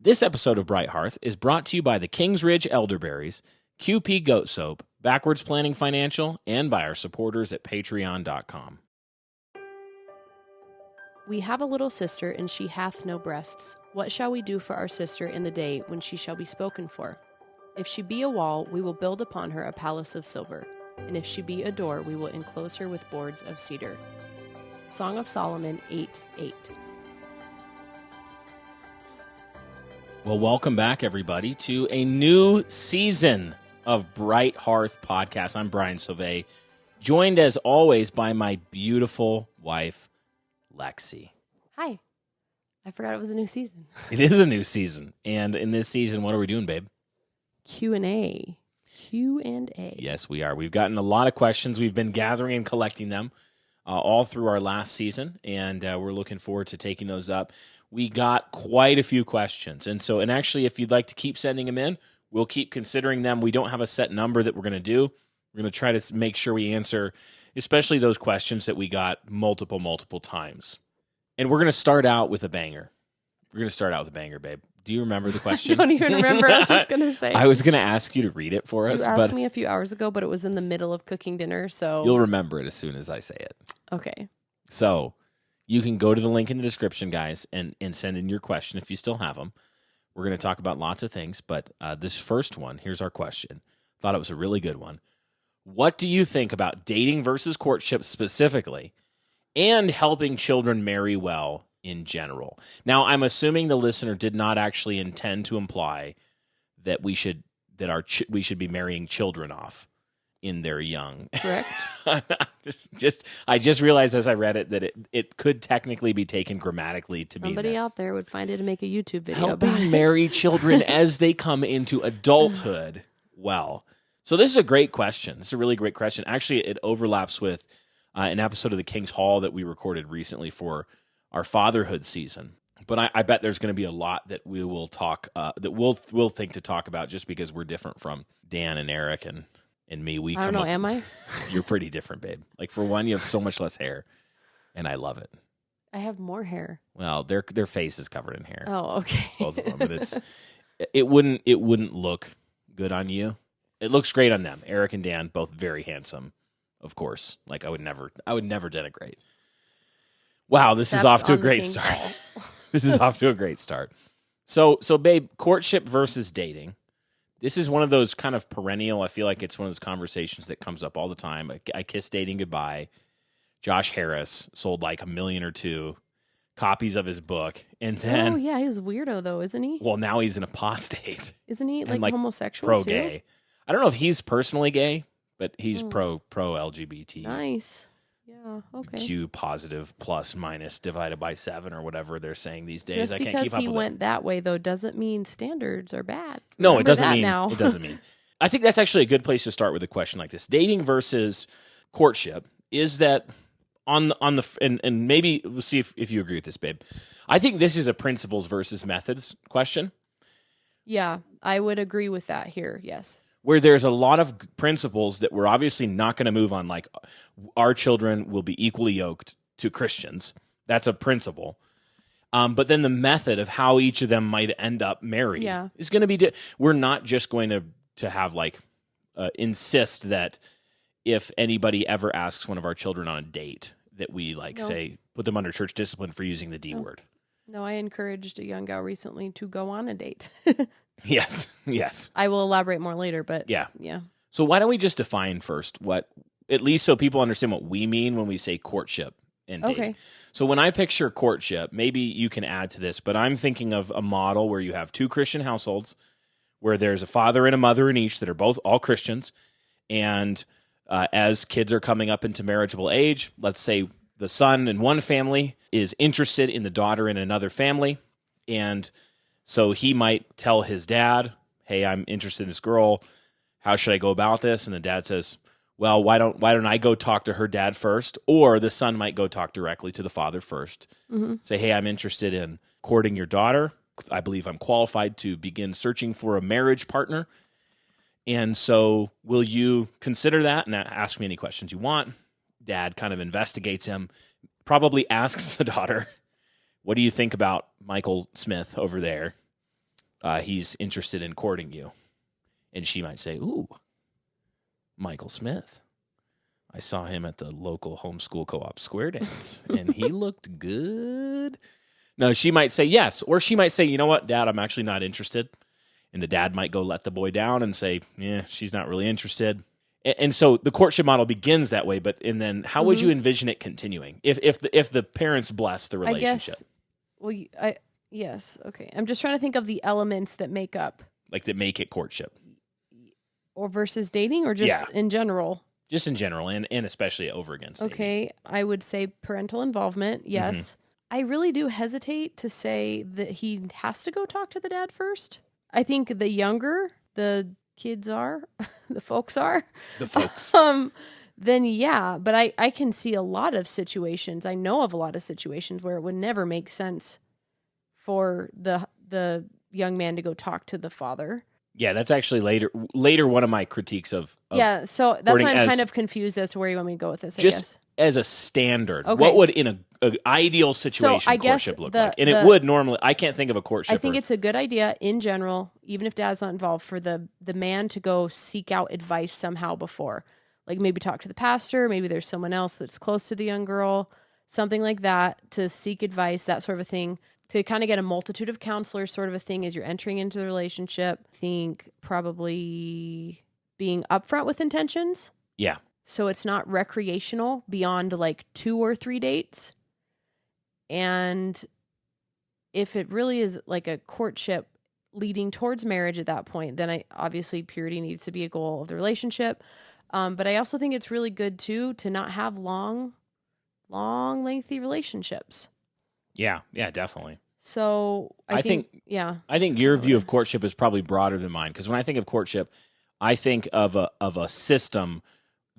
This episode of Bright Hearth is brought to you by the Kings Ridge Elderberries, QP Goat Soap, Backwards Planning Financial, and by our supporters at patreon.com. We have a little sister, and she hath no breasts. What shall we do for our sister in the day when she shall be spoken for? If she be a wall, we will build upon her a palace of silver. And if she be a door, we will enclose her with boards of cedar. Song of Solomon 8:8. Well, welcome back, everybody, to a new season of Bright Hearth Podcast. I'm Brian Sauvé, joined as always by my beautiful wife, Lexy. Hi. I forgot it was a new season. It is a new season. And in this season, what are we doing, babe? Q&A. Q&A. Yes, we are. We've gotten a lot of questions. We've been gathering and collecting them all through our last season, and we're looking forward to taking those up. We got quite a few questions. And actually, if you'd like to keep sending them in, we'll keep considering them. We don't have a set number that we're going to do. We're going to try to make sure we answer, especially those questions that we got multiple times. And we're going to start out with a banger. We're going to start out with a banger, babe. Do you remember the question? I don't even remember what I was going to say. I was going to ask you to read it for us. You asked me a few hours ago, but it was in the middle of cooking dinner, so... You'll remember it as soon as I say it. Okay. So... you can go to the link in the description, guys, and send in your question if you still have them. We're going to talk about lots of things, but this first one, here's our question. Thought it was a really good one. What do you think about dating versus courtship specifically and helping children marry well in general? Now, I'm assuming the listener did not actually intend to imply that we should be marrying children off in their young. Correct. I just realized as I read it that it could technically be taken grammatically to be somebody out there would find it and make a YouTube video helping about it. marry children as they come into adulthood. Well, so this is a great question. This is a really great question. Actually, it overlaps with an episode of the King's Hall that we recorded recently for our fatherhood season. But I bet there's going to be a lot that we will talk that we'll think to talk about just because we're different from Dan and Eric and me. I don't know, am I? You're pretty different, babe. Like, for one, you have so much less hair, and I love it. I have more hair. Well, their face is covered in hair. Oh, okay. Both of them, but it wouldn't look good on you. It looks great on them. Eric and Dan, both very handsome, of course. Like, I would never denigrate. Wow, this is off to a great start. This is off to a great start. So, babe, courtship versus dating. This is one of those kind of perennial, I feel like it's one of those conversations that comes up all the time. I Kiss Dating Goodbye. Josh Harris sold like 1 million or 2 copies of his book. And then... oh, yeah, he's a weirdo, though, isn't he? Well, now he's an apostate. Isn't he, like homosexual, pro-gay. Too? I don't know if he's personally gay, but he's pro-LGBT. Nice. Yeah, okay. Q positive plus minus divided by 7 or whatever they're saying these days. Just I can't keep because up he with went that way, though, doesn't mean standards are bad. No, Remember it doesn't that mean. now. It doesn't mean. I think that's actually a good place to start with a question like this. Dating versus courtship is that on the and maybe we'll see if you agree with this, babe. I think this is a principles versus methods question. Yeah, I would agree with that here. Yes. Where there's a lot of principles that we're obviously not going to move on, like our children will be equally yoked to Christians. That's a principle. But then the method of how each of them might end up married is going to be we're not just going to have like insist that if anybody ever asks one of our children on a date that we say put them under church discipline for using the D word. No, I encouraged a young gal recently to go on a date. Yes. I will elaborate more later, but yeah. So why don't we just define first what, at least so people understand what we mean when we say courtship and dating. Okay. So when I picture courtship, maybe you can add to this, but I'm thinking of a model where you have 2 Christian households, where there's a father and a mother in each that are both all Christians, and as kids are coming up into marriageable age, let's say the son in one family is interested in the daughter in another family, and so he might tell his dad, hey, I'm interested in this girl. How should I go about this? And the dad says, well, why don't I go talk to her dad first? Or the son might go talk directly to the father first. Mm-hmm. Say, hey, I'm interested in courting your daughter. I believe I'm qualified to begin searching for a marriage partner. And so will you consider that and ask me any questions you want? Dad kind of investigates him, probably asks the daughter, what do you think about Michael Smith over there? he's interested in courting you. And she might say, ooh, Michael Smith. I saw him at the local homeschool co-op square dance, and he looked good. No, she might say yes. Or she might say, you know what, Dad, I'm actually not interested. And the dad might go let the boy down and say, yeah, she's not really interested. And so the courtship model begins that way. And then how would you envision it continuing if the parents bless the relationship? Yes. Okay. I'm just trying to think of the elements that make up. Like that make it courtship. Or versus dating, or just in general? Just in general, and especially over against dating. Okay. I would say parental involvement, yes. Mm-hmm. I really do hesitate to say that he has to go talk to the dad first. I think the younger the kids are, the folks, then yeah. But I can see a lot of situations. I know of a lot of situations where it would never make sense for the young man to go talk to the father. Yeah, that's actually later one of my critiques of yeah, so that's why I'm kind of confused as to where you want me to go with this, I guess. As a standard, what would in an ideal situation courtship look like? And it would normally, I can't think of a courtship. I think it's a good idea in general, even if dad's not involved, for the man to go seek out advice somehow before. Like maybe talk to the pastor, maybe there's someone else that's close to the young girl, something like that, to seek advice, that sort of a thing. To kind of get a multitude of counselors sort of a thing as you're entering into the relationship. I think probably being upfront with intentions. Yeah. So it's not recreational beyond like 2 or 3 dates. And if it really is like a courtship leading towards marriage at that point, then obviously purity needs to be a goal of the relationship. But I also think it's really good too to not have long, lengthy relationships. Yeah, definitely. So I think your view of courtship is probably broader than mine, because when I think of courtship, I think of a system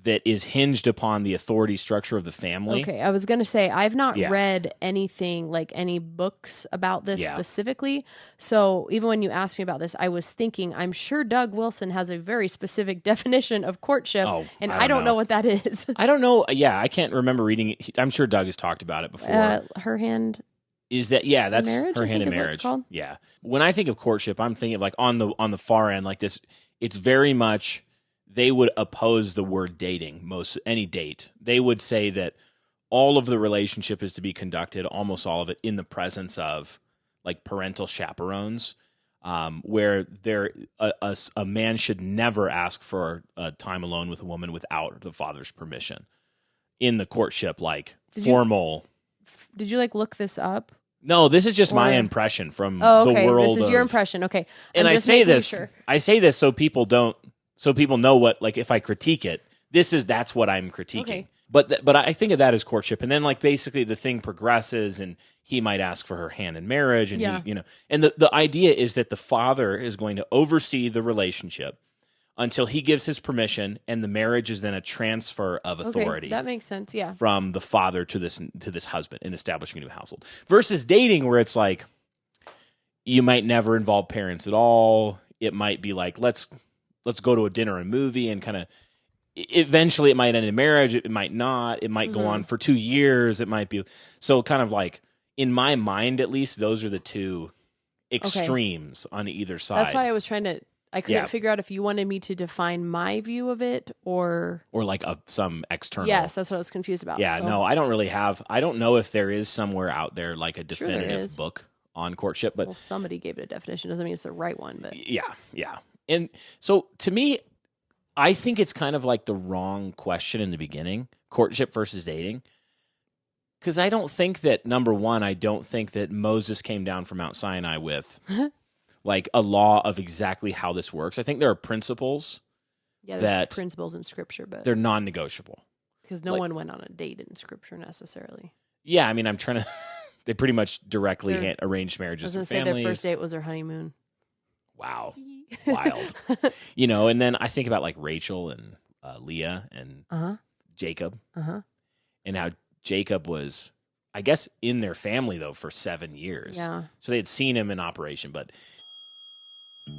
that is hinged upon the authority structure of the family. Okay, I was going to say, I've not read anything, like any books about this specifically. So even when you asked me about this, I was thinking, I'm sure Doug Wilson has a very specific definition of courtship, and I don't know what that is. I don't know. Yeah, I can't remember reading it. I'm sure Doug has talked about it before. Her hand... Is that that's marriage, her hand in marriage? Yeah. When I think of courtship, I'm thinking of like on the far end, like this. It's very much they would oppose the word dating. Any date, they would say that all of the relationship is to be conducted, almost all of it, in the presence of like parental chaperones, where a man should never ask for a time alone with a woman without the father's permission. In the courtship, like formal. Did you like look this up? No, this is just my impression from the world. This is your impression. Okay. And I say this so people know what, like, if I critique it, that's what I'm critiquing. Okay. But I think of that as courtship. And then like basically the thing progresses and he might ask for her hand in marriage. And and the idea is that the father is going to oversee the relationship until he gives his permission, and the marriage is then a transfer of authority. Okay, that makes sense, yeah. From the father to this husband in establishing a new household. Versus dating, where it's like you might never involve parents at all. It might be like let's go to a dinner and movie, and kind of eventually it might end in marriage. It might not. It might go on for 2 years. It might be so kind of like in my mind, at least, those are the two extremes on either side. That's why I was trying to. I couldn't figure out if you wanted me to define my view of it or like some external. Yes, that's what I was confused about. Yeah, no, I don't know if there is somewhere out there like a definitive book on courtship, but somebody gave it a definition. Doesn't mean it's the right one, but yeah. And so to me, I think it's kind of like the wrong question in the beginning, courtship versus dating. Because I don't think that, number one, I don't think that Moses came down from Mount Sinai with like a law of exactly how this works. I think there are principles. Yeah, there's principles in Scripture, but they're non-negotiable. Because no one went on a date in Scripture necessarily. Yeah, I mean, I'm trying to. They pretty much directly arranged marriages. I was going to say their first date was their honeymoon. Wow, wild. And then I think about like Rachel and Leah and Jacob, and how Jacob was, I guess, in their family though for 7 years. Yeah. So they had seen him in operation, but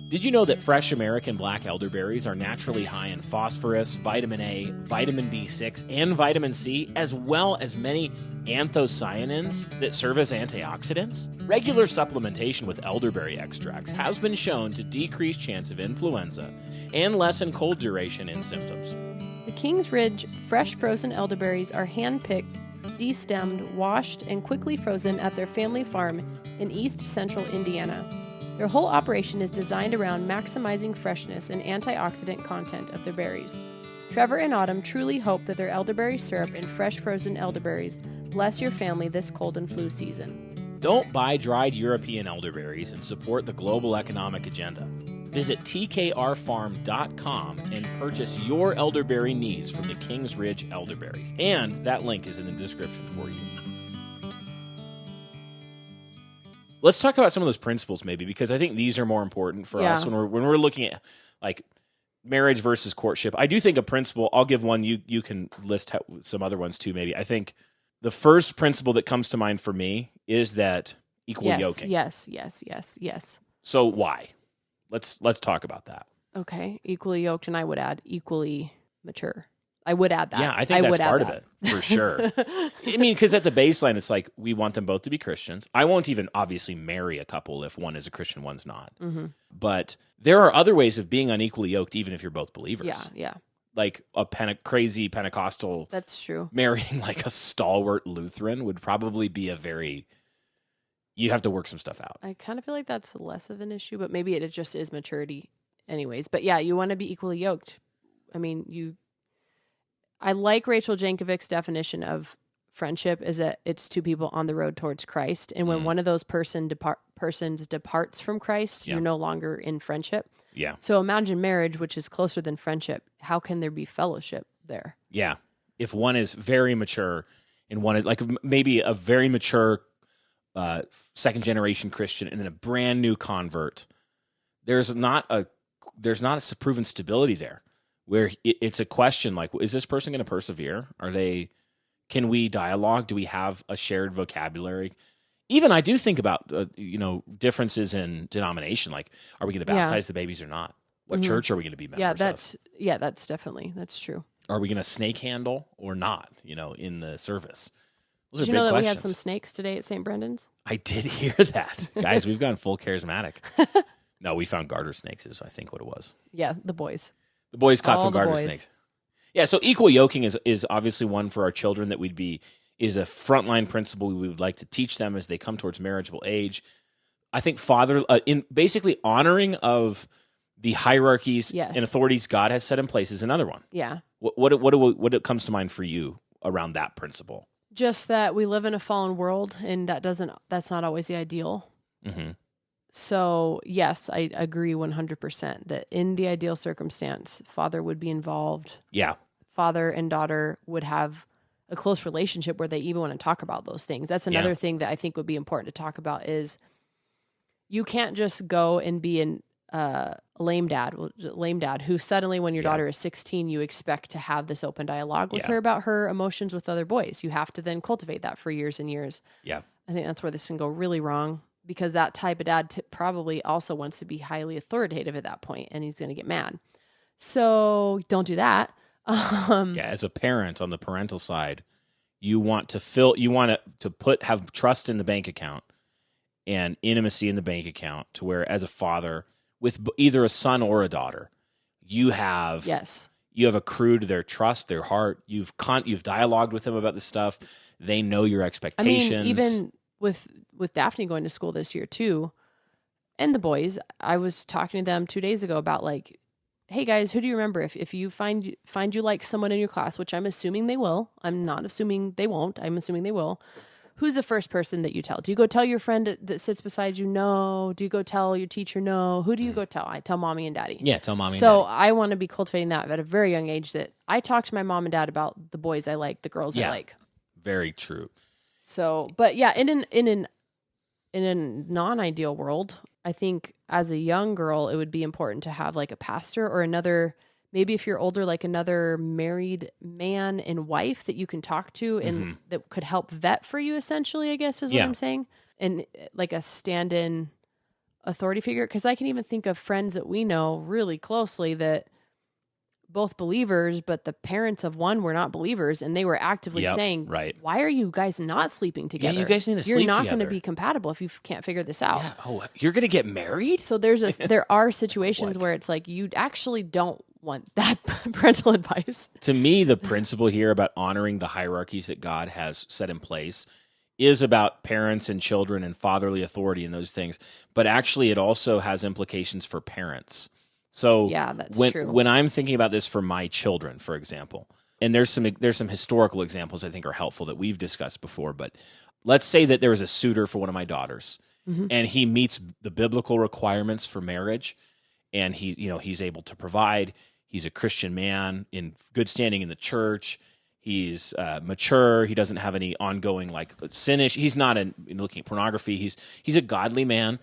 Did you know that fresh American black elderberries are naturally high in phosphorus, vitamin A, vitamin B6, and vitamin C, as well as many anthocyanins that serve as antioxidants? Regular supplementation with elderberry extracts has been shown to decrease chance of influenza and lessen cold duration and symptoms. The Kings Ridge fresh frozen elderberries are hand-picked, destemmed, washed, and quickly frozen at their family farm in East Central Indiana. Their whole operation is designed around maximizing freshness and antioxidant content of their berries. Trevor and Autumn truly hope that their elderberry syrup and fresh frozen elderberries bless your family this cold and flu season. Don't buy dried European elderberries and support the global economic agenda. Visit tkrfarm.com and purchase your elderberry needs from the Kings Ridge elderberries. And that link is in the description for you. Let's talk about some of those principles maybe, because I think these are more important for us when we're looking at like marriage versus courtship. I do think a principle, I'll give one, you can list some other ones too maybe. I think the first principle that comes to mind for me is that equal yoking. Yes. So why? Let's talk about that. Okay, equally yoked, and I would add equally mature. I would add that. Yeah, I think that's part of it, for sure. I mean, because at the baseline, it's like, we want them both to be Christians. I won't even obviously marry a couple if one is a Christian, one's not. Mm-hmm. But there are other ways of being unequally yoked, even if you're both believers. Yeah. Like a crazy Pentecostal. That's true. Marrying like a stalwart Lutheran would probably be you have to work some stuff out. I kind of feel like that's less of an issue, but maybe it just is maturity anyways. But yeah, you want to be equally yoked. I mean, I like Rachel Jankovic's definition of friendship is that it's two people on the road towards Christ. And when one of those persons departs from Christ, you're no longer in friendship. Yeah. So imagine marriage, which is closer than friendship. How can there be fellowship there? Yeah. If one is very mature and one is like maybe a very mature second generation Christian and then a brand new convert, there's not a proven stability there. Where it's a question like, is this person going to persevere? Can we dialogue? Do we have a shared vocabulary? Even I do think about, differences in denomination. Like, are we going to baptize the babies or not? What church are we going to be members of? That's true. Are we going to snake handle or not, in the service? Did you know that we had some snakes today at St. Brendan's? I did hear that. Guys, we've gone full charismatic. No, we found garter snakes is I think what it was. Yeah, the boys. The boys caught some garter snakes. Yeah, so equal yoking is obviously one for our children that is a frontline principle we would like to teach them as they come towards marriageable age. I think in basically honoring of the hierarchies and authorities God has set in place is another one. Yeah. What comes to mind for you around that principle? Just that we live in a fallen world, and that's not always the ideal. Mm-hmm. So, yes, I agree 100% that in the ideal circumstance, father would be involved. Yeah. Father and daughter would have a close relationship where they even want to talk about those things. That's another thing that I think would be important to talk about is you can't just go and be a lame dad who suddenly when your daughter is 16, you expect to have this open dialogue with her about her emotions with other boys. You have to then cultivate that for years and years. Yeah. I think that's where this can go really wrong. Because that type of dad probably also wants to be highly authoritative at that point, and he's going to get mad. So don't do that. As a parent on the parental side, you want to have trust in the bank account and intimacy in the bank account to where, as a father with either a son or a daughter, you have accrued their trust, their heart. You've dialogued with them about this stuff. They know your expectations. I mean, even with Daphne going to school this year too, and the boys, I was talking to them 2 days ago about like, hey guys, who do you remember? If you find you like someone in your class, which I'm assuming they will, I'm not assuming they won't, I'm assuming they will. Who's the first person that you tell? Do you go tell your friend that sits beside you? No. Do you go tell your teacher? No. Who do you go tell? I tell mommy and daddy. Yeah, tell mommy and daddy. So I want to be cultivating that at a very young age, that I talk to my mom and dad about the boys I like, the girls I like. Very true. So, but yeah, in a non-ideal world, I think as a young girl, it would be important to have like a pastor or another, maybe if you're older, like another married man and wife that you can talk to and that could help vet for you, essentially, I guess is what I'm saying. And like a stand-in authority figure. Because I can even think of friends that we know really closely that both believers, but the parents of one were not believers, and they were actively saying, why are you guys not sleeping together? Yeah, you guys need to sleep together. You're not going to be compatible if you can't figure this out. Yeah. Oh, you're going to get married? So there are situations where it's like you actually don't want that parental advice. To me, the principle here about honoring the hierarchies that God has set in place is about parents and children and fatherly authority and those things. But actually, it also has implications for parents. So yeah, that's true. When I'm thinking about this for my children, for example, and there's some historical examples I think are helpful that we've discussed before, but let's say that there was a suitor for one of my daughters, and he meets the biblical requirements for marriage, and he's able to provide. He's a Christian man in good standing in the church. He's mature. He doesn't have any ongoing sin-ish. He's not looking at pornography. He's a godly man,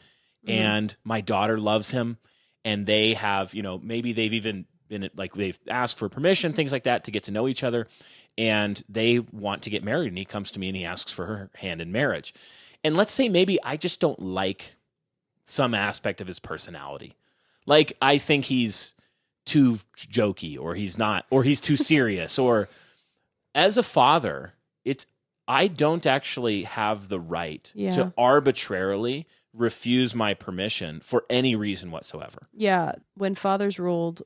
and my daughter loves him. And they have, maybe they've even been they've asked for permission, things like that, to get to know each other. And they want to get married. And he comes to me and he asks for her hand in marriage. And let's say maybe I just don't like some aspect of his personality. Like, I think he's too jokey, or he's not, or he's too serious. Or as a father, I don't actually have the right to arbitrarily refuse my permission for any reason whatsoever. Yeah, when Fathers Ruled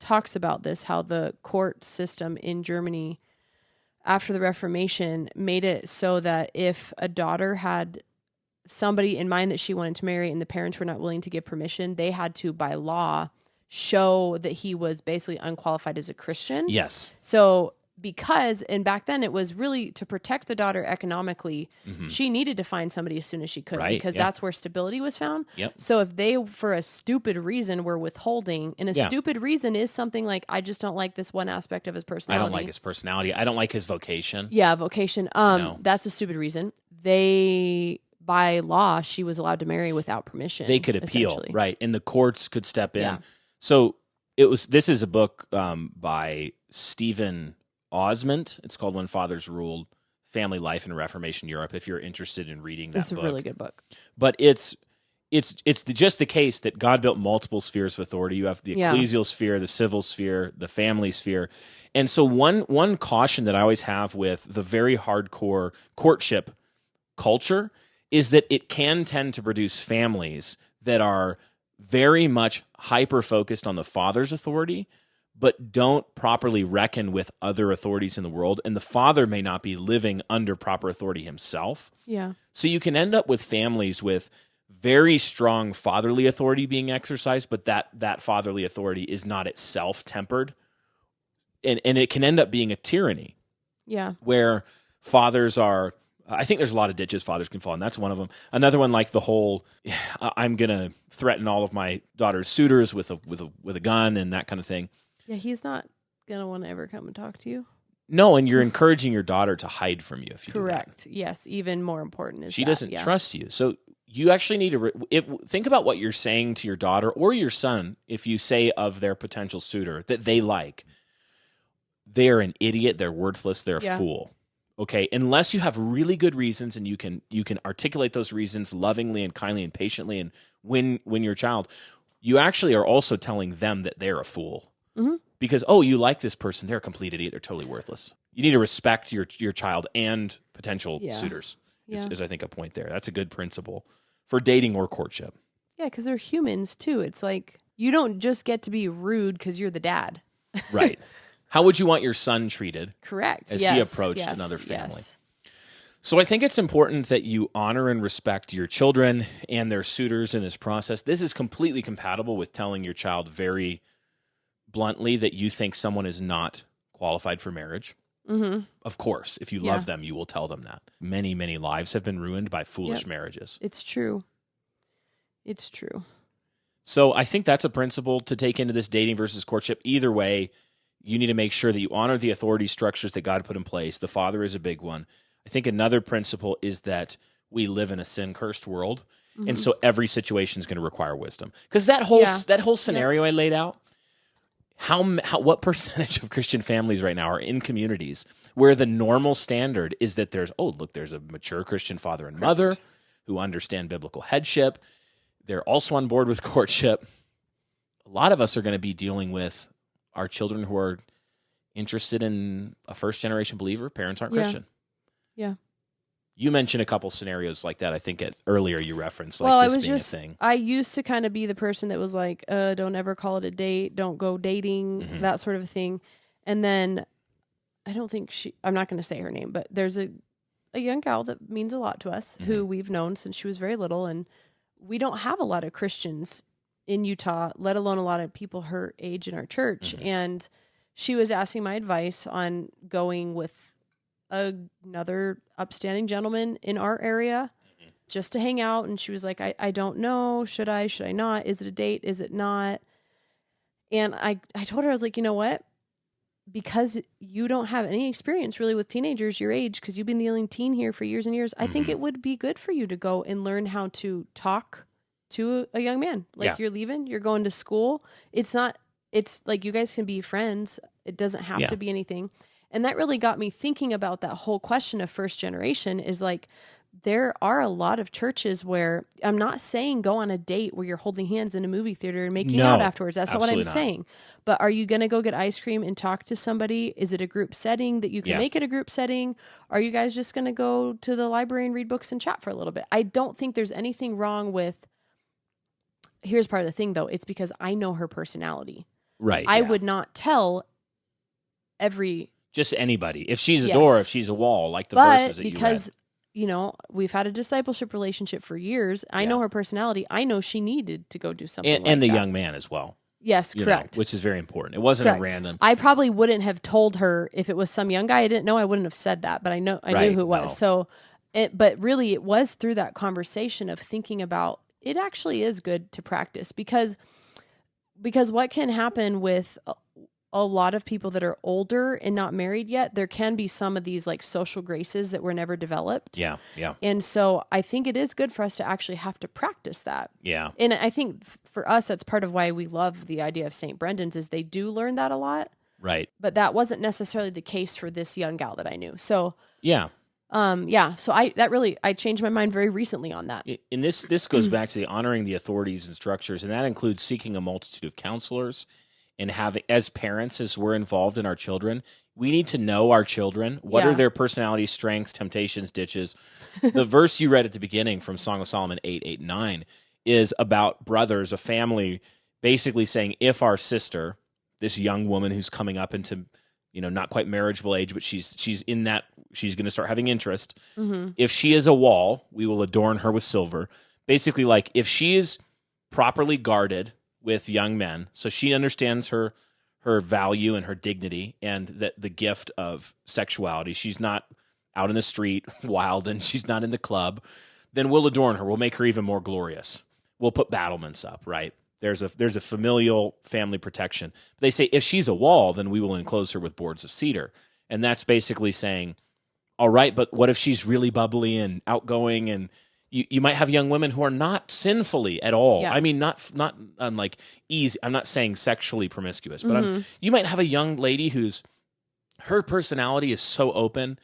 talks about this, how the court system in Germany after the Reformation made it so that if a daughter had somebody in mind that she wanted to marry and the parents were not willing to give permission, they had to, by law, show that he was basically unqualified as a Christian. Yes. So and back then it was really to protect the daughter economically, she needed to find somebody as soon as she could, because that's where stability was found. Yep. So if they, for a stupid reason, were withholding, and a stupid reason is something like, I just don't like this one aspect of his personality. I don't like his personality. I don't like his vocation. Yeah, vocation. No. That's a stupid reason. By law, she was allowed to marry without permission. They could appeal, right? And the courts could step in. Yeah. So this is a book by Stephen Osmond. It's called When Fathers Ruled: Family Life in Reformation Europe, if you're interested in reading that book. It's a really good book. But it's just the case that God built multiple spheres of authority. You have the ecclesial sphere, the civil sphere, the family sphere. And so one caution that I always have with the very hardcore courtship culture is that it can tend to produce families that are very much hyper-focused on the father's authority, but don't properly reckon with other authorities in the world, and the father may not be living under proper authority himself. Yeah. So you can end up with families with very strong fatherly authority being exercised, but that fatherly authority is not itself tempered, and it can end up being a tyranny. Yeah. Where fathers are, I think there's a lot of ditches fathers can fall in. That's one of them. Another one, like the whole, I'm going to threaten all of my daughter's suitors with a gun and that kind of thing. Yeah, he's not going to want to ever come and talk to you. No, and you're encouraging your daughter to hide from you if you Correct. do that. Yes, even more important is she doesn't trust you. So you actually need to think about what you're saying to your daughter or your son if you say of their potential suitor that they like, they're an idiot, they're worthless, they're a fool. Okay, unless you have really good reasons and you can articulate those reasons lovingly and kindly and patiently and win your child, you actually are also telling them that they're a fool. Mm-hmm. Because, you like this person, they're a complete idiot, they're totally worthless. You need to respect your child and potential suitors, is I think a point there. That's a good principle for dating or courtship. Yeah, because they're humans too. It's like, you don't just get to be rude because you're the dad. Right. How would you want your son treated? Correct. As he approached another family. Yes. So I think it's important that you honor and respect your children and their suitors in this process. This is completely compatible with telling your child very bluntly that you think someone is not qualified for marriage. Mm-hmm. Of course, if you love them, you will tell them that. Many, many lives have been ruined by foolish marriages. It's true. It's true. So I think that's a principle to take into this dating versus courtship. Either way, you need to make sure that you honor the authority structures that God put in place. The father is a big one. I think another principle is that we live in a sin-cursed world, and so every situation is going to require wisdom. Because that whole scenario I laid out, what percentage of Christian families right now are in communities where the normal standard is that there's a mature Christian father and mother who understand biblical headship. they're also on board with courtship. A lot of us are going to be dealing with our children who are interested in a first-generation believer. Parents aren't Christian. Yeah. You mentioned a couple scenarios like that. I think earlier you referenced well, this being a thing. I used to kind of be the person that was like, don't ever call it a date. Don't go dating, that sort of a thing. And then I don't think I'm not going to say her name, but there's a young gal that means a lot to us who we've known since she was very little. And we don't have a lot of Christians in Utah, let alone a lot of people her age in our church. And she was asking my advice on going with another upstanding gentleman in our area just to hang out. And she was like, I don't know. Should I not? Is it a date? Is it not? And I told her, I was like, you know what? Because you don't have any experience really with teenagers your age, because you've been the only teen here for years and years, I think it would be good for you to go and learn how to talk to a young man. Like you're leaving, you're going to school. It's like you guys can be friends. It doesn't have to be anything. And that really got me thinking about that whole question of first generation is like, there are a lot of churches where I'm not saying go on a date where you're holding hands in a movie theater and making out afterwards. That's not what I'm saying. But are you going to go get ice cream and talk to somebody? Is it a group setting that you can make it a group setting? Are you guys just going to go to the library and read books and chat for a little bit? I don't think there's anything wrong with, here's part of the thing though. It's because I know her personality. Right. I would not tell just anybody. If she's a door, if she's a wall, like the verses that you read. Because, you know, we've had a discipleship relationship for years. I know her personality. I know she needed to go do something like that. And the young man as well. Yes, correct. Which is very important. It wasn't a random. I probably wouldn't have told her if it was some young guy I didn't know. I wouldn't have said that, but I knew who it was. So, but really, it was through that conversation of thinking about it. Actually, is good to practice because what can happen with a lot of people that are older and not married yet, there can be some of these like social graces that were never developed. Yeah. Yeah. And so I think it is good for us to actually have to practice that. Yeah. And I think for us, that's part of why we love the idea of St. Brendan's is they do learn that a lot. Right. But that wasn't necessarily the case for this young gal that I knew. So yeah. So I changed my mind very recently on that. And this goes back to the honoring the authorities and structures, and that includes seeking a multitude of counselors. And having, as parents, as we're involved in our children, we need to know our children. What are their personalities, strengths, temptations, ditches? The verse you read at the beginning from Song of Solomon 8:8-9 is about brothers, a family, basically saying, if our sister, this young woman who's coming up into, not quite marriageable age, but she's in that, she's going to start having interest. If she is a wall, we will adorn her with silver. Basically, like if she is properly guarded with young men, so she understands her value and her dignity and the gift of sexuality. She's not out in the street wild and she's not in the club. Then we'll adorn her. We'll make her even more glorious. We'll put battlements up, right? There's a familial family protection. They say if she's a wall, then we will enclose her with boards of cedar. And that's basically saying, all right, but what if she's really bubbly and outgoing and you might have young women who are not sinfully at all. Yeah. I mean, not like easy. I'm not saying sexually promiscuous, but you might have a young lady her personality is so open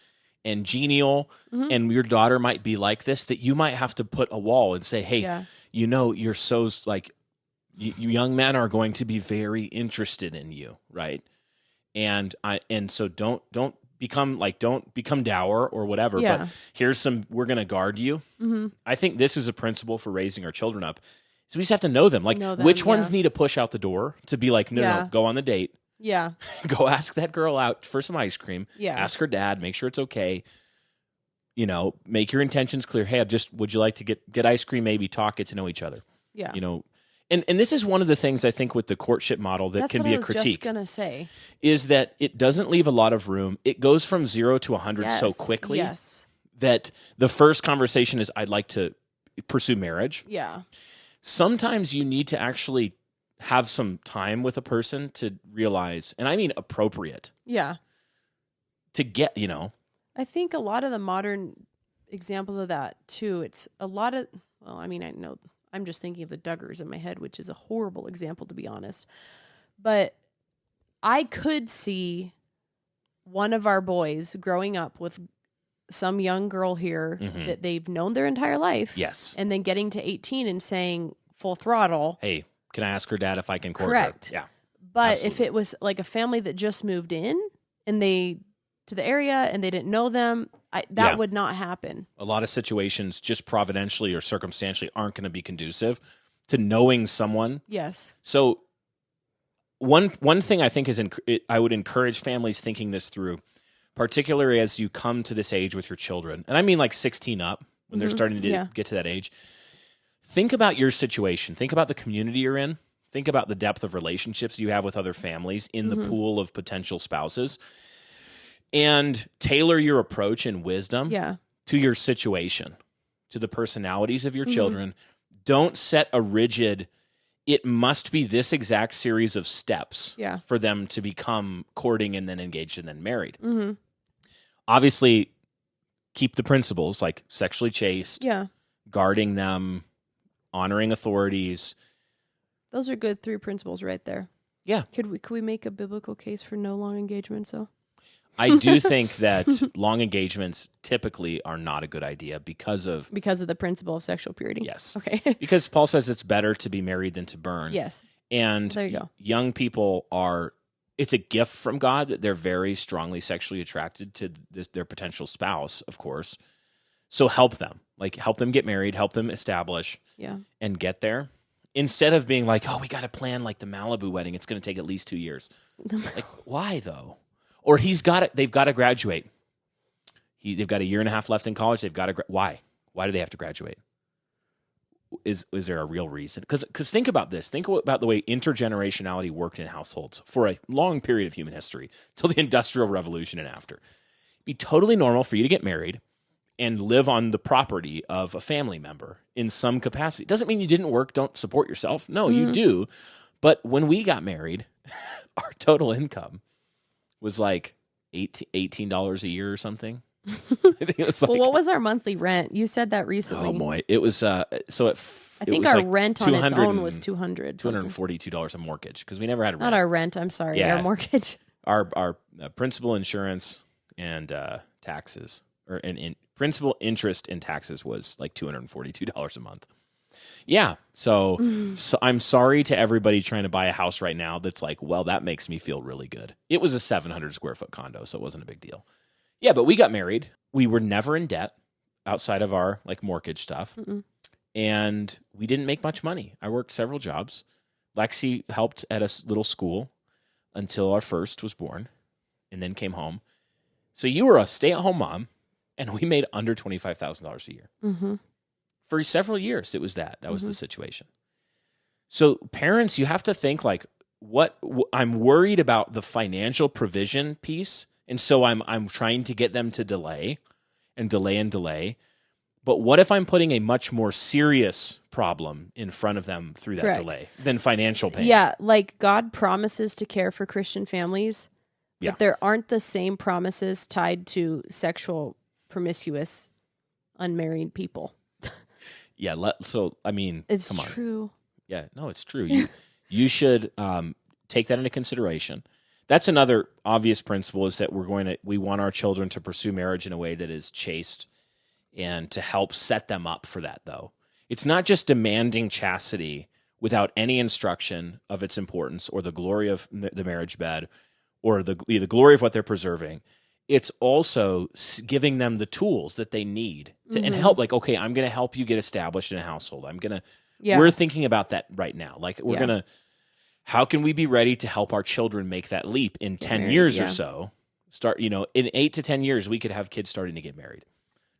and genial, and your daughter might be like this, that you might have to put a wall and say, hey, you're so like, you young men are going to be very interested in you, right? And so don't become dour or whatever, but we're going to guard you. I think this is a principle for raising our children up. So we just have to know them. Which ones need to push out the door to be like, no, go on the date. Yeah. Go ask that girl out for some ice cream. Yeah. Ask her dad, make sure it's okay. Make your intentions clear. Hey, would you like to get ice cream? Maybe talk, get to know each other. Yeah. And this is one of the things I think with the courtship model that can be a critique. That's what I was just going to say. Is that it doesn't leave a lot of room. It goes from 0 to 100 so quickly that the first conversation is, I'd like to pursue marriage. Yeah. Sometimes you need to actually have some time with a person to realize, and I mean appropriate. Yeah. To get, I think a lot of the modern examples of that too, it's a lot of, I know I'm just thinking of the Duggars in my head, which is a horrible example, to be honest. But I could see one of our boys growing up with some young girl here that they've known their entire life. Yes. And then getting to 18 and saying, full throttle. Hey, can I ask her dad if I can court Correct. her? Yeah. But absolutely. if it was like a family that just moved in and to the area and they didn't know them, that would not happen. A lot of situations just providentially or circumstantially aren't going to be conducive to knowing someone. Yes. So one thing I think is I would encourage families thinking this through, particularly as you come to this age with your children. And I mean like 16 up when they're starting to get to that age. Think about your situation. Think about the community you're in. Think about the depth of relationships you have with other families in the pool of potential spouses. And tailor your approach and wisdom to your situation, to the personalities of your children. Don't set a rigid, it must be this exact series of steps for them to become courting and then engaged and then married. Obviously, keep the principles like sexually chaste, guarding them, honoring authorities. Those are good 3 principles right there. Yeah. Could we make a biblical case for no long engagements though? I do think that long engagements typically are not a good idea because of the principle of sexual purity. Yes. Okay. Because Paul says it's better to be married than to burn. Yes. And there you go. Young people it's a gift from God that they're very strongly sexually attracted to their potential spouse, of course. So help them. Like help them get married, help them establish and get there. Instead of being like, oh, we got to plan like the Malibu wedding. It's going to take at least 2 years. Like, why though? Or they've got to graduate. They've got a year and a half left in college. They've got to, why? Why do they have to graduate? Is there a real reason? Because think about this. Think about the way intergenerationality worked in households for a long period of human history, till the Industrial Revolution and after. It'd be totally normal for you to get married and live on the property of a family member in some capacity. Doesn't mean you didn't work, don't support yourself. No, you do. But when we got married, our total income was like $18 a year or something. I think it was like, well, what was our monthly rent? You said that recently. Oh boy, it was I think our rent on its own was $242 a mortgage because we never had a rent. Not our rent. I'm sorry, our mortgage. Our principal, insurance, and taxes, or in principal, interest, and taxes was like $242 a month. Yeah. So I'm sorry to everybody trying to buy a house right now that's like, well, that makes me feel really good. It was a 700 square foot condo, so it wasn't a big deal. Yeah, but we got married. We were never in debt outside of our like mortgage stuff. And we didn't make much money. I worked several jobs. Lexi helped at a little school until our first was born and then came home. So you were a stay-at-home mom, and we made under $25,000 a year. For several years, it was that was the situation. So parents, you have to think like, I'm worried about the financial provision piece, and so I'm trying to get them to delay. But what if I'm putting a much more serious problem in front of them through that delay than financial pain? Yeah, like God promises to care for Christian families, but there aren't the same promises tied to sexual, promiscuous, unmarried people. Yeah, so I mean, it's come on. True. Yeah, no, it's true. You should take that into consideration. That's another obvious principle, is that we want our children to pursue marriage in a way that is chaste, and to help set them up for that, though. It's not just demanding chastity without any instruction of its importance or the glory of the marriage bed or the glory of what they're preserving. It's also giving them the tools that they need to and help. Like, okay, I'm going to help you get established in a household. We're thinking about that right now. Like, how can we be ready to help our children make that leap in 10 years or so? In 8 to 10 years, we could have kids starting to get married.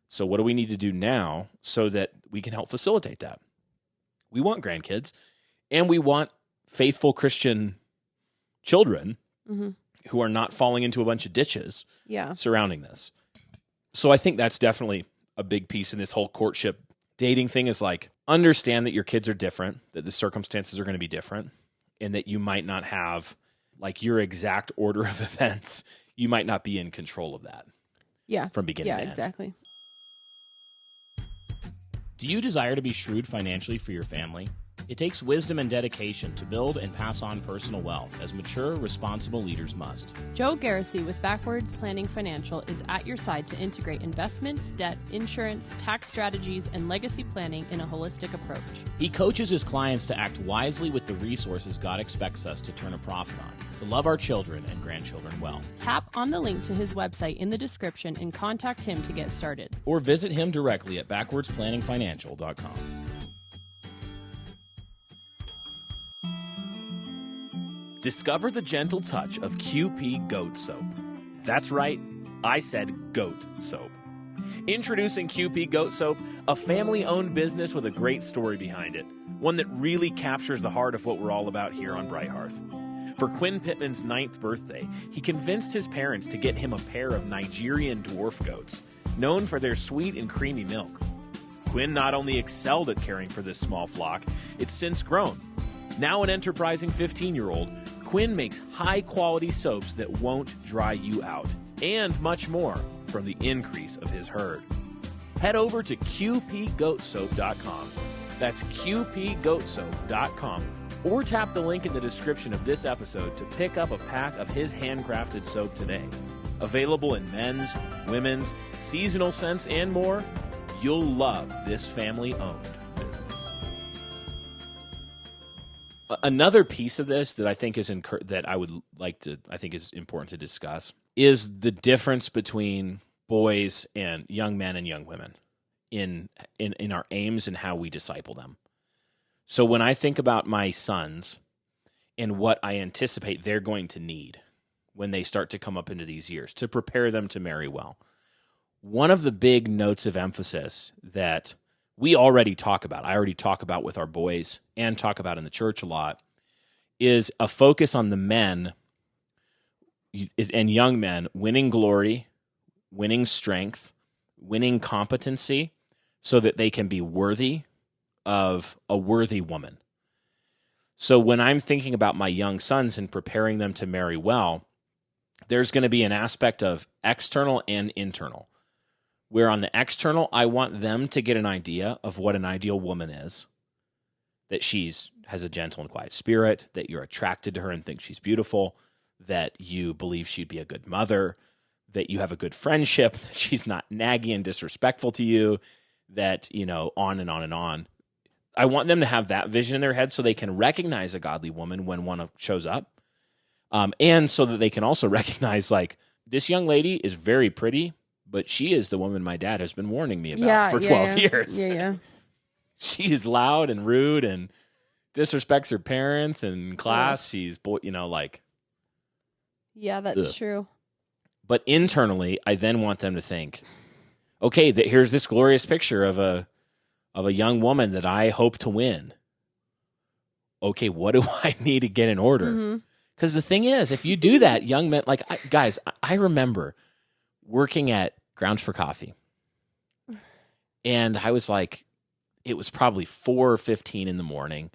So what do we need to do now so that we can help facilitate that? We want grandkids, and we want faithful Christian children who are not falling into a bunch of ditches surrounding this. So I think that's definitely a big piece in this whole courtship dating thing, is like, understand that your kids are different, that the circumstances are going to be different, and that you might not have like your exact order of events. You might not be in control of that. Yeah. From beginning to end. Yeah, exactly. Do you desire to be shrewd financially for your family? It takes wisdom and dedication to build and pass on personal wealth, as mature, responsible leaders must. Joe Garrissey with Backwards Planning Financial is at your side to integrate investments, debt, insurance, tax strategies, and legacy planning in a holistic approach. He coaches his clients to act wisely with the resources God expects us to turn a profit on, to love our children and grandchildren well. Tap on the link to his website in the description and contact him to get started. Or visit him directly at backwardspanningfinancial.com. Discover the gentle touch of QP Goat Soap. That's right, I said goat soap. Introducing QP Goat Soap, a family-owned business with a great story behind it. One that really captures the heart of what we're all about here on Bright Hearth. For Quinn Pittman's 9th birthday, he convinced his parents to get him a pair of Nigerian dwarf goats, known for their sweet and creamy milk. Quinn not only excelled at caring for this small flock, it's since grown. Now an enterprising 15-year-old, Quinn makes high-quality soaps that won't dry you out, and much more from the increase of his herd. Head over to qpgoatsoap.com. That's qpgoatsoap.com, or tap the link in the description of this episode to pick up a pack of his handcrafted soap today. Available in men's, women's, seasonal scents, and more, you'll love this family-owned business. Another piece of this that I think is I think is important to discuss is the difference between boys and young men and young women in our aims and how we disciple them. So when I think about my sons and what I anticipate they're going to need when they start to come up into these years to prepare them to marry well, one of the big notes of emphasis that we already talk about, I already talk about with our boys and talk about in the church a lot, is a focus on the men and young men winning glory, winning strength, winning competency so that they can be worthy of a worthy woman. So when I'm thinking about my young sons and preparing them to marry well, there's going to be an aspect of external and internal. Where on the external, I want them to get an idea of what an ideal woman is, that has a gentle and quiet spirit, that you're attracted to her and think she's beautiful, that you believe she'd be a good mother, that you have a good friendship, that she's not naggy and disrespectful to you, that, on and on and on. I want them to have that vision in their head so they can recognize a godly woman when one shows up, and so that they can also recognize, like, this young lady is very pretty, but she is the woman my dad has been warning me about for 12 years. Yeah. She is loud and rude and disrespects her parents and in class. Yeah. She's, Yeah, that's true. But internally, I then want them to think, okay, here's this glorious picture of a young woman that I hope to win. Okay, what do I need to get in order? Because the thing is, if you do that, young men, guys, I remember working at Grounds for Coffee. And I was it was probably 4:15 in the morning,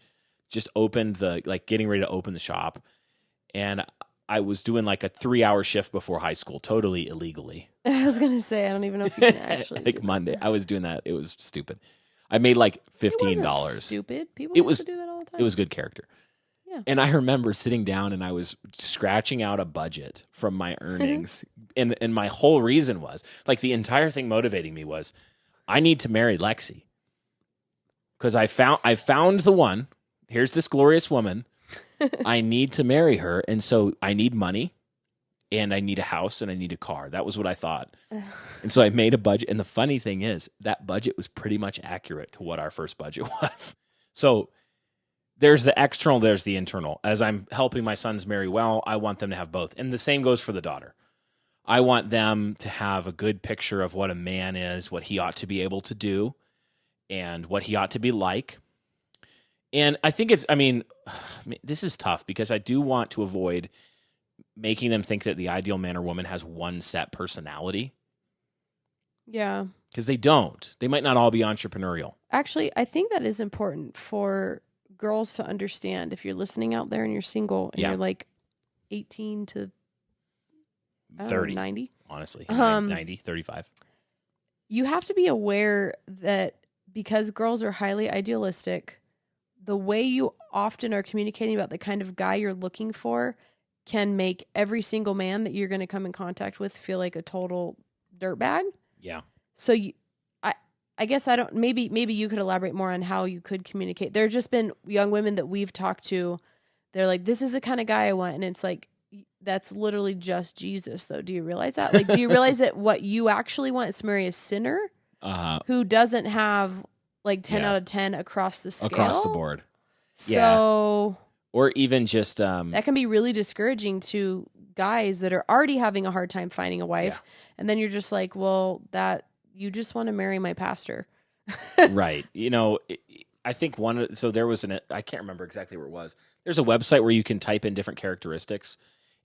just getting ready to open the shop. And I was doing a 3-hour shift before high school, totally illegally. I was going to say, I don't even know if you can actually Monday. I was doing that. It was stupid. I made $15. It wasn't stupid. People used to do that all the time. It was good character. Yeah. And I remember sitting down and I was scratching out a budget from my earnings. and my whole reason was, the entire thing motivating me was, I need to marry Lexi. Because I found the one. Here's this glorious woman. I need to marry her. And so I need money, and I need a house, and I need a car. That was what I thought. And so I made a budget. And the funny thing is, that budget was pretty much accurate to what our first budget was. So there's the external, there's the internal. As I'm helping my sons marry well, I want them to have both. And the same goes for the daughter. I want them to have a good picture of what a man is, what he ought to be able to do, and what he ought to be like. And I think this is tough because I do want to avoid making them think that the ideal man or woman has one set personality. Yeah. Because they don't. They might not all be entrepreneurial. Actually, I think that is important for girls to understand. If you're listening out there and you're single and you're 18 to 30, 90. Honestly, 90, 35. You have to be aware that because girls are highly idealistic, the way you often are communicating about the kind of guy you're looking for can make every single man that you're going to come in contact with feel like a total dirtbag. Yeah. So I guess I don't, maybe you could elaborate more on how you could communicate. There have just been young women that we've talked to. They're like, this is the kind of guy I want. And it's like, that's literally just Jesus though. Do you realize that? Like, do you realize that what you actually want is to marry a sinner who doesn't have like 10 out of 10 across the scale? Across the board. So, or even just, that can be really discouraging to guys that are already having a hard time finding a wife. Yeah. And then you're just like, well, you just want to marry my pastor. Right. You know, I think there was I can't remember exactly where it was. There's a website where you can type in different characteristics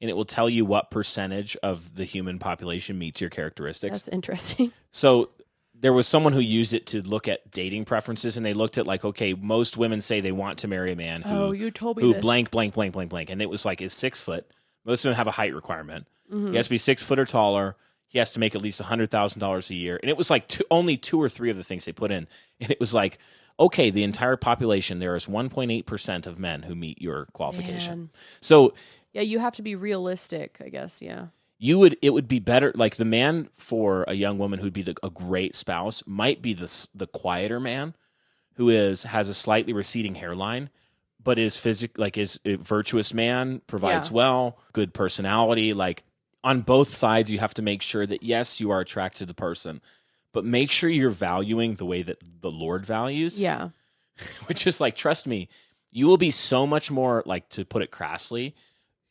and it will tell you what percentage of the human population meets your characteristics. That's interesting. So there was someone who used it to look at dating preferences, and they looked at like, okay, most women say they want to marry a man you told me this. blank, blank, blank, blank, blank. And it was like, is 6 foot. Most of them have a height requirement. Mm-hmm. He has to be 6 foot or taller. He has to make at least $100,000 a year. And it was like only 2 or 3 of the things they put in. And it was like, okay, the entire population, there is 1.8% of men who meet your qualification. Man. So yeah, you have to be realistic, I guess. Yeah. It would be better, like the man for a young woman who'd be a great spouse might be the quieter man who has a slightly receding hairline, but is is a virtuous man, provides well, good personality. Like on both sides, you have to make sure that yes, you are attracted to the person, but make sure you're valuing the way that the Lord values. Yeah. Which is like, trust me, you will be so much more, like, to put it crassly,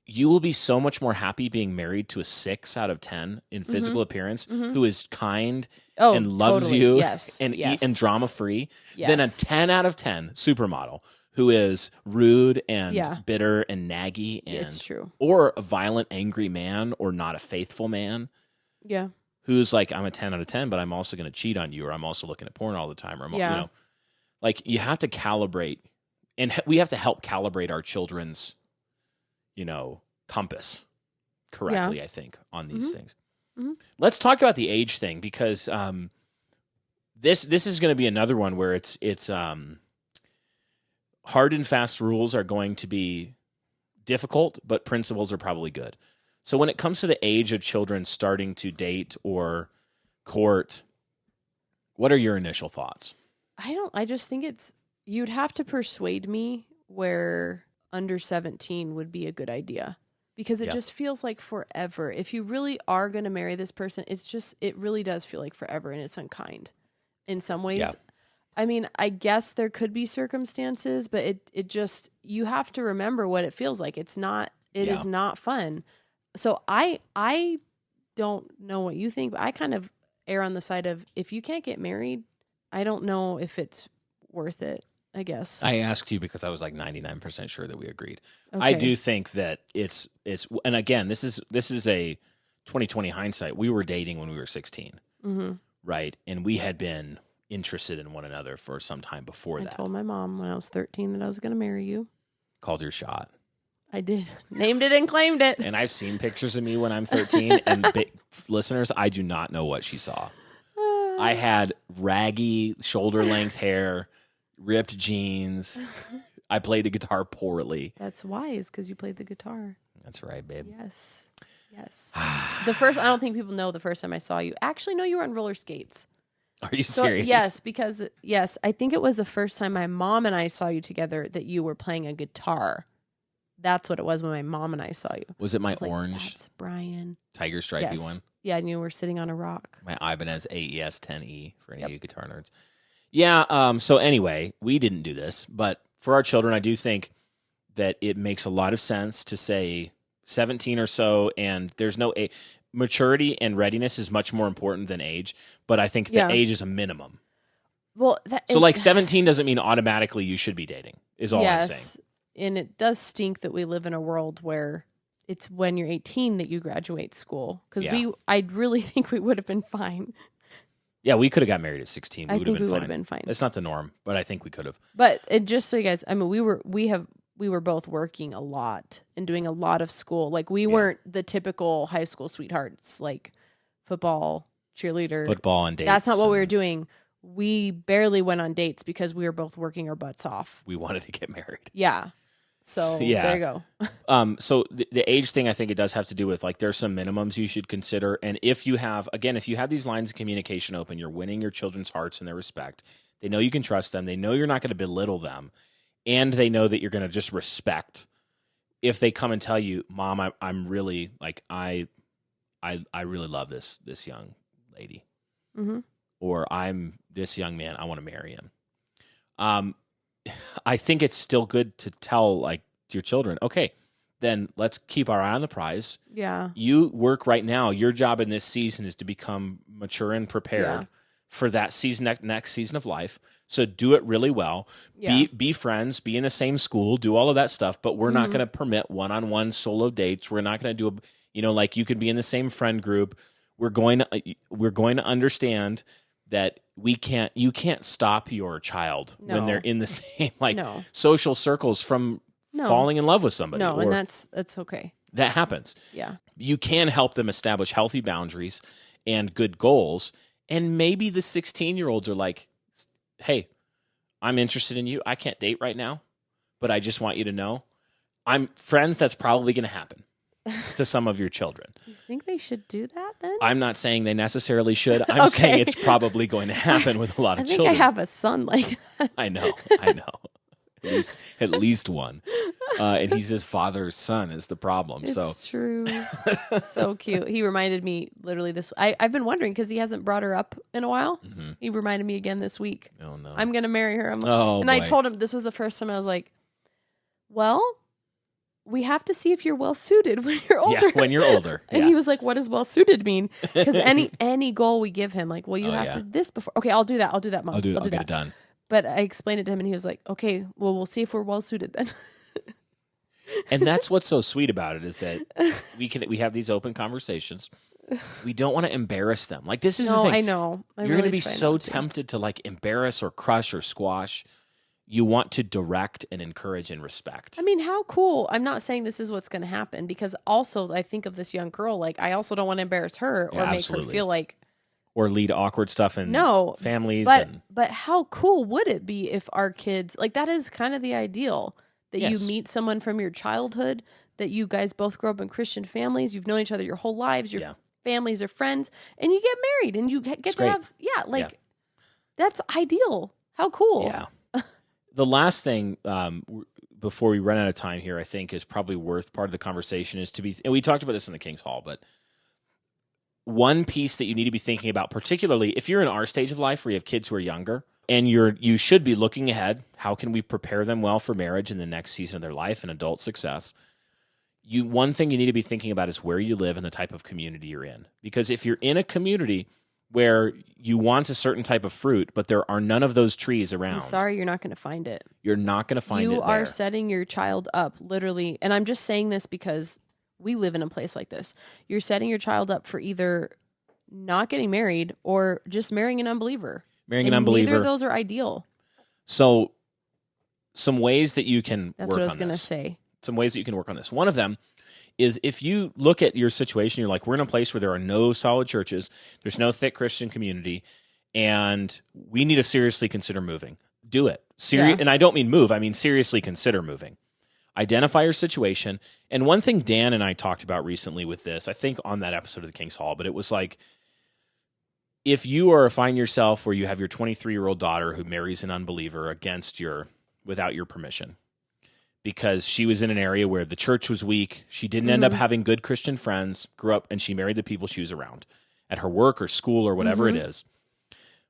you will be so much more happy being married to a 6 out of 10 in physical appearance who is kind and loves you and drama free than a 10 out of 10 supermodel who is rude and bitter and naggy and it's true. Or a violent, angry man or not a faithful man. Yeah. Who's like, I'm a 10 out of 10, but I'm also going to cheat on you, or I'm also looking at porn all the time, or you know, like you have to calibrate, and we have to help calibrate our children's, you know, compass correctly, I think, on these things. Mm-hmm. Let's talk about the age thing, because this is going to be another one where it's hard and fast rules are going to be difficult, but principles are probably good. So when it comes to the age of children starting to date or court, what are your initial thoughts? I just think you'd have to persuade me where under 17 would be a good idea, because it just feels like forever. If you really are going to marry this person, it really does feel like forever, and it's unkind in some ways. Yeah. I mean, I guess there could be circumstances, but it just, you have to remember what it feels like. It is not fun. So I don't know what you think, but I kind of err on the side of, if you can't get married, I don't know if it's worth it, I guess. I asked you because I was like 99% sure that we agreed. Okay. I do think that it's, and again, this is a 2020 hindsight. We were dating when we were 16, right? And we had been interested in one another for some time before that. I told my mom when I was 13 that I was going to marry you. Called your shot. I did. Named it and claimed it. And I've seen pictures of me when I'm 13, and listeners, I do not know what she saw. I had raggy, shoulder-length hair, ripped jeans. I played the guitar poorly. That's wise, because you played the guitar. That's right, babe. Yes. I don't think people know the first time I saw you. Actually, no, you were on roller skates. Are you serious? Yes, I think it was the first time my mom and I saw you together that you were playing a guitar. That's what it was when my mom and I saw you. Was it my orange? That's Brian. Tiger stripey one? Yeah, and you were sitting on a rock. My Ibanez AES 10E for any of you guitar nerds. Yeah, so anyway, we didn't do this, but for our children, I do think that it makes a lot of sense to say 17 or so, and there's no age. Maturity and readiness is much more important than age, but I think the age is a minimum. Well, so like 17 doesn't mean automatically you should be dating, is all I'm saying. And it does stink that we live in a world where it's when you're 18 that you graduate school. Because I really think we would have been fine. Yeah, we could have got married at 16. I think we would have been fine. It's not the norm, but I think we could have. But just so you guys, I mean, we were both working a lot and doing a lot of school. Like we weren't the typical high school sweethearts, like football, cheerleader. Football and dates. That's not what we were doing. we barely went on dates because we were both working our butts off. We wanted to get married. Yeah. So there you go. So the age thing, I think it does have to do with like there's some minimums you should consider. And if you have these lines of communication open, you're winning your children's hearts and their respect. They know you can trust them. They know you're not going to belittle them. And they know that you're going to just respect. If they come and tell you, Mom, I'm really like, I really love this young lady. Mm-hmm. Or I'm this young man, I want to marry him. I think it's still good to tell like your children, okay, then let's keep our eye on the prize. Yeah. You work right now. Your job in this season is to become mature and prepared for that season, next season of life. So do it really well. Yeah. Be friends, be in the same school, do all of that stuff, but we're not going to permit one-on-one solo dates. We're not going to do like you can be in the same friend group. We're going to understand that you can't stop your child when they're in the same social circles from falling in love with somebody. No, and that's okay. That happens. Yeah. You can help them establish healthy boundaries and good goals. And maybe the 16-year-olds are like, hey, I'm interested in you. I can't date right now, but I just want you to know I'm friends. That's probably going to happen to some of your children. You think they should do that then? I'm not saying they necessarily should. I'm saying it's probably going to happen with a lot of children. I have a son like that. I know. At least one. And he's his father's son is the problem. It's true. So cute. He reminded me literally this. I've been wondering because he hasn't brought her up in a while. Mm-hmm. He reminded me again this week. Oh, no. I'm going to marry her. And I told him this was the first time I was like, well, we have to see if you're well suited when you're older. Yeah, when you're older. And he was like, what does well suited mean? Because any goal we give him, like, well, you have to this before. Okay, I'll do that, Mom. I'll get that. It done. But I explained it to him and he was like, okay, well, we'll see if we're well suited then. And that's what's so sweet about it is that we have these open conversations. We don't want to embarrass them. Like this is the thing. I know. You're going to be so tempted to like embarrass or crush or squash. You want to direct and encourage and respect. I mean, how cool. I'm not saying this is what's going to happen because also I think of this young girl, like I also don't want to embarrass her or make her feel like. Or lead awkward stuff in families. But how cool would it be if our kids, like that is kind of the ideal, that you meet someone from your childhood, that you guys both grow up in Christian families, you've known each other your whole lives, your families are friends, and you get married and you get to have, that's ideal. How cool. Yeah. The last thing, before we run out of time here, I think is probably worth part of the conversation is and we talked about this in the King's Hall, but one piece that you need to be thinking about, particularly if you're in our stage of life where you have kids who are younger and you should be looking ahead, how can we prepare them well for marriage in the next season of their life and adult success? One thing you need to be thinking about is where you live and the type of community you're in. Because if you're in a community where you want a certain type of fruit, but there are none of those trees around. I'm sorry, you're not going to find it. You're not going to find it there. You are setting your child up, literally, and I'm just saying this because we live in a place like this. You're setting your child up for either not getting married or just marrying an unbeliever. Neither of those are ideal. So some ways that you can That's work what I was on going to this. say. Some ways that you can work on this. One of them is if you look at your situation, you're like, we're in a place where there are no solid churches, there's no thick Christian community, and we need to seriously consider moving. Do it. And I don't mean move, I mean seriously consider moving. Identify your situation. And one thing Dan and I talked about recently with this, I think on that episode of the King's Hall, but it was like, if you find yourself where you have your 23-year-old daughter who marries an unbeliever without your permission, because she was in an area where the church was weak, she didn't end up having good Christian friends, grew up, and she married the people she was around at her work or school or whatever it is,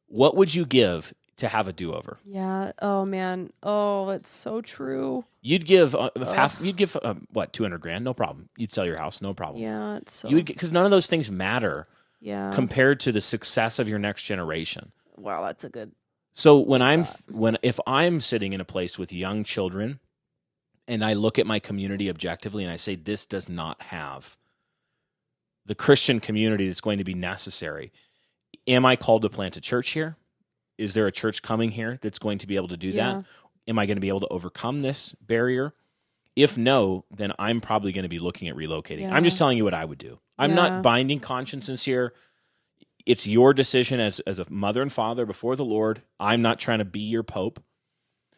what would you give to have a do-over? Yeah. Oh man. Oh, it's so true. You'd give half. You'd give what, $200,000? No problem. You'd sell your house. No problem. Yeah. It's so. Because none of those things matter. Yeah. Compared to the success of your next generation. Wow, that's a good. So if I'm sitting in a place with young children, and I look at my community objectively, and I say this does not have the Christian community that's going to be necessary. Am I called to plant a church here? Is there a church coming here that's going to be able to do that? Am I going to be able to overcome this barrier? If no, then I'm probably going to be looking at relocating. I'm just telling you what I would do. I'm not binding consciences here. It's your decision as a mother and father before the Lord. I'm not trying to be your pope,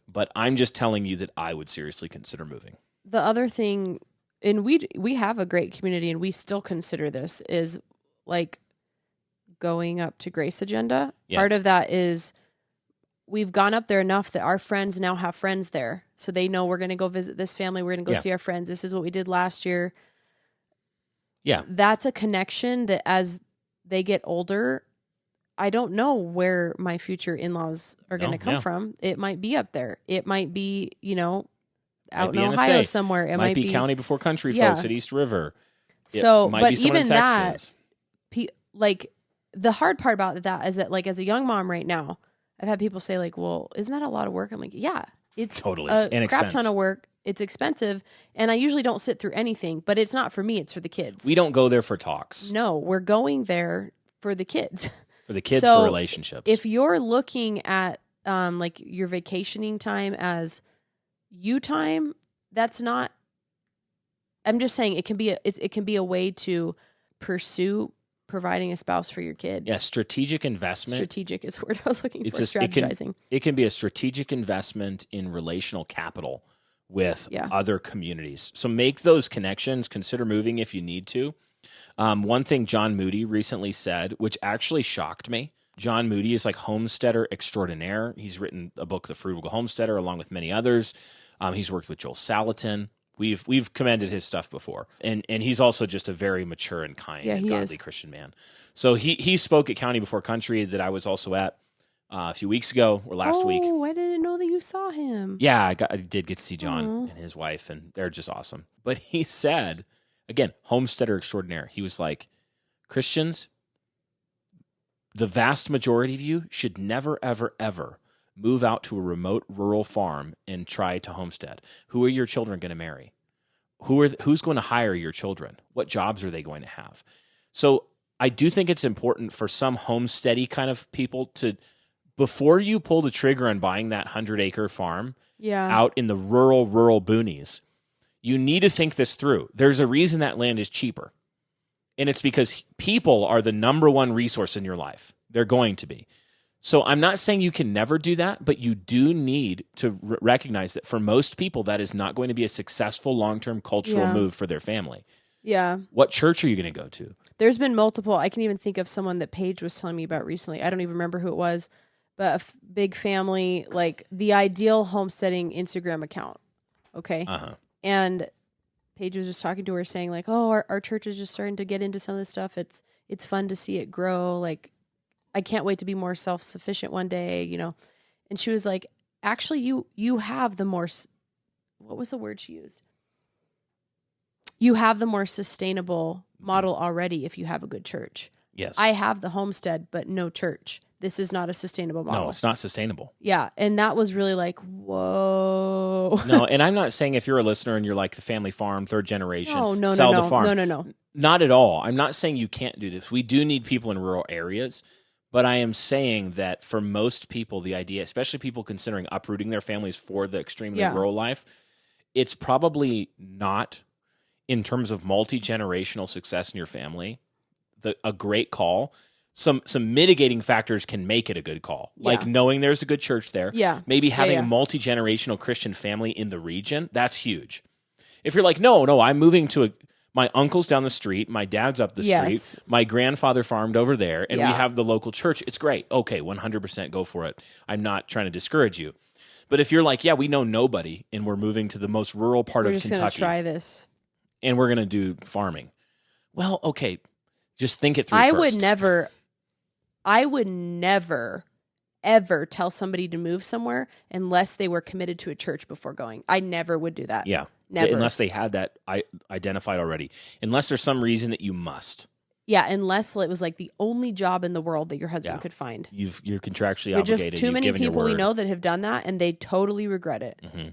but I'm just telling you that I would seriously consider moving. The other thing, and we have a great community, and we still consider this, is like going up to Grace Agenda. Yeah. Part of that is we've gone up there enough that our friends now have friends there. So they know we're going to go visit this family. We're going to go see our friends. This is what we did last year. Yeah. That's a connection that as they get older, I don't know where my future in-laws are going to come from. It might be up there. It might be, out in Ohio somewhere. It might be county before country folks at East River. So, but even that, like the hard part about that is that like as a young mom right now, I've had people say like, well, isn't that a lot of work? I'm like, yeah, it's totally a crap ton of work. It's expensive. And I usually don't sit through anything, but it's not for me. It's for the kids. We don't go there for talks. No, we're going there for the kids. For the kids, for relationships. If you're looking at like your vacationing time as you time, that's not. I'm just saying it can be a way to pursue providing a spouse for your kid. Yeah, strategic investment. Strategic is the word I was looking for. Strategizing. It can be a strategic investment in relational capital with other communities. So make those connections. Consider moving if you need to. One thing John Moody recently said, which actually shocked me. John Moody is like homesteader extraordinaire. He's written a book, The Frugal Homesteader, along with many others. He's worked with Joel Salatin. We've commended his stuff before, and he's also just a very mature and kind and godly Christian man. So he spoke at County Before Country that I was also at a few weeks ago or last week. Oh, I didn't know that you saw him. Yeah, I did get to see John and his wife, and they're just awesome. But he said, again, homesteader extraordinaire. He was like, Christians, the vast majority of you should never, ever, ever move out to a remote rural farm and try to homestead. Who are your children going to marry? Who's going to hire your children? What jobs are they going to have? So I do think it's important for some homesteady kind of people to, before you pull the trigger on buying that 100-acre farm out in the rural boonies, you need to think this through. There's a reason that land is cheaper. And it's because people are the number one resource in your life. They're going to be. So I'm not saying you can never do that, but you do need to recognize that for most people, that is not going to be a successful long-term cultural move for their family. Yeah. What church are you going to go to? There's been multiple. I can even think of someone that Paige was telling me about recently. I don't even remember who it was, but a big family, like the ideal homesteading Instagram account. Okay. And Paige was just talking to her saying like, oh, our church is just starting to get into some of this stuff. It's fun to see it grow. Like, I can't wait to be more self-sufficient one day, And she was like, actually, you have the more, what was the word she used? You have the more sustainable model already if you have a good church. Yes. I have the homestead, but no church. This is not a sustainable model. No, it's not sustainable. Yeah. And that was really like, whoa. No, and I'm not saying if you're a listener and you're like the family farm, third generation, no, sell the farm. No. Not at all. I'm not saying you can't do this. We do need people in rural areas. But I am saying that for most people, the idea, especially people considering uprooting their families for the extremely rural life, it's probably not, in terms of multi-generational success in your family, a great call. Some mitigating factors can make it a good call, like knowing there's a good church there. Yeah. Maybe having a multi-generational Christian family in the region, that's huge. If you're like, no, I'm moving to my uncle's down the street, my dad's up the street, my grandfather farmed over there, and we have the local church. It's great. Okay, 100% go for it. I'm not trying to discourage you. But if you're like, we know nobody, and we're moving to the most rural part of Kentucky. We're just going to try this. And we're going to do farming. Well, okay, just think it through first. I would never, ever tell somebody to move somewhere unless they were committed to a church before going. I never would do that. Yeah. Never. Unless they had that identified already. Unless there's some reason that you must. Yeah, unless it was like the only job in the world that your husband could find. You're contractually There's obligated. Just too many people we know that have done that, and they totally regret it. Mm-hmm.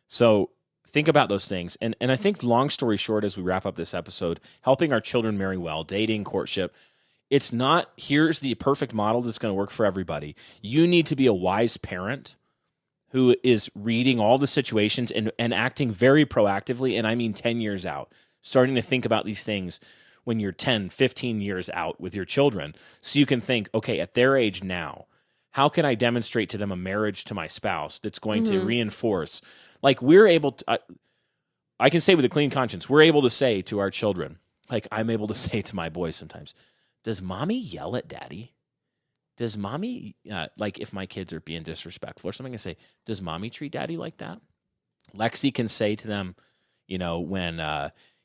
So think about those things. And I think long story short, as we wrap up this episode, helping our children marry well, dating, courtship, it's not, here's the perfect model that's going to work for everybody. You need to be a wise parent who is reading all the situations and acting very proactively, and I mean 10 years out, starting to think about these things. when you're 10, 15 years out with your children. So you can think, okay, at their age now, how can I demonstrate to them a marriage to my spouse that's going to reinforce? Like we're able to, I can say with a clean conscience, we're able to say to our children, like I'm able to say to my boys sometimes, does mommy yell at daddy? Does mommy, like if my kids are being disrespectful or something, I say, does mommy treat daddy like that? Lexi can say to them, when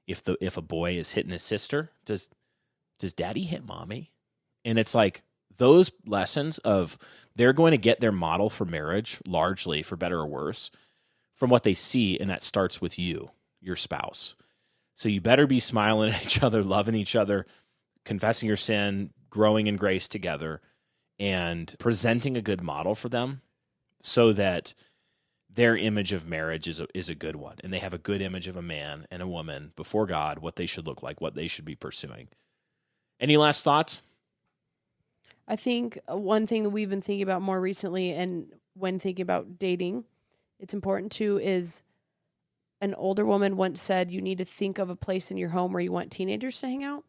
if a boy is hitting his sister, does daddy hit mommy? And it's like those lessons of they're going to get their model for marriage, largely for better or worse, from what they see, and that starts with you, your spouse. So you better be smiling at each other, loving each other, confessing your sin, growing in grace together, and presenting a good model for them so that their image of marriage is a good one, and they have a good image of a man and a woman before God, what they should look like, what they should be pursuing. Any last thoughts? I think one thing that we've been thinking about more recently, and when thinking about dating, it's important too, is an older woman once said you need to think of a place in your home where you want teenagers to hang out.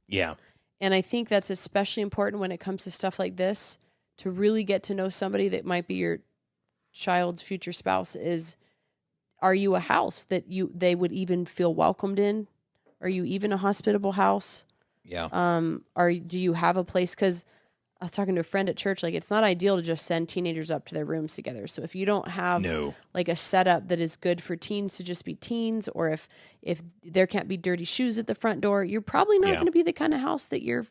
Yeah. And I think that's especially important when it comes to stuff like this, to really get to know somebody that might be your child's future spouse. Are you a house that they would even feel welcomed in? Are you even a hospitable house? Yeah. Do you have a place? Because I was talking to a friend at church, like it's not ideal to just send teenagers up to their rooms together. So if you don't have like a setup that is good for teens to just be teens, or if there can't be dirty shoes at the front door, you're probably not going to be the kind of house that your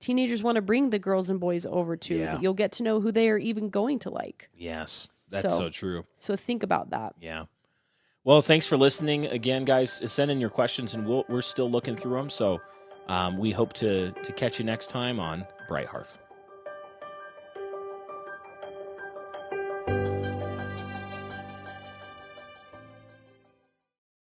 teenagers want to bring the girls and boys over to, that you'll get to know who they are even going to like. Yes, that's so true. So think about that. Yeah. Well, thanks for listening again, guys. Send in your questions, and we're still looking through them. So we hope to catch you next time on Bright Hearth.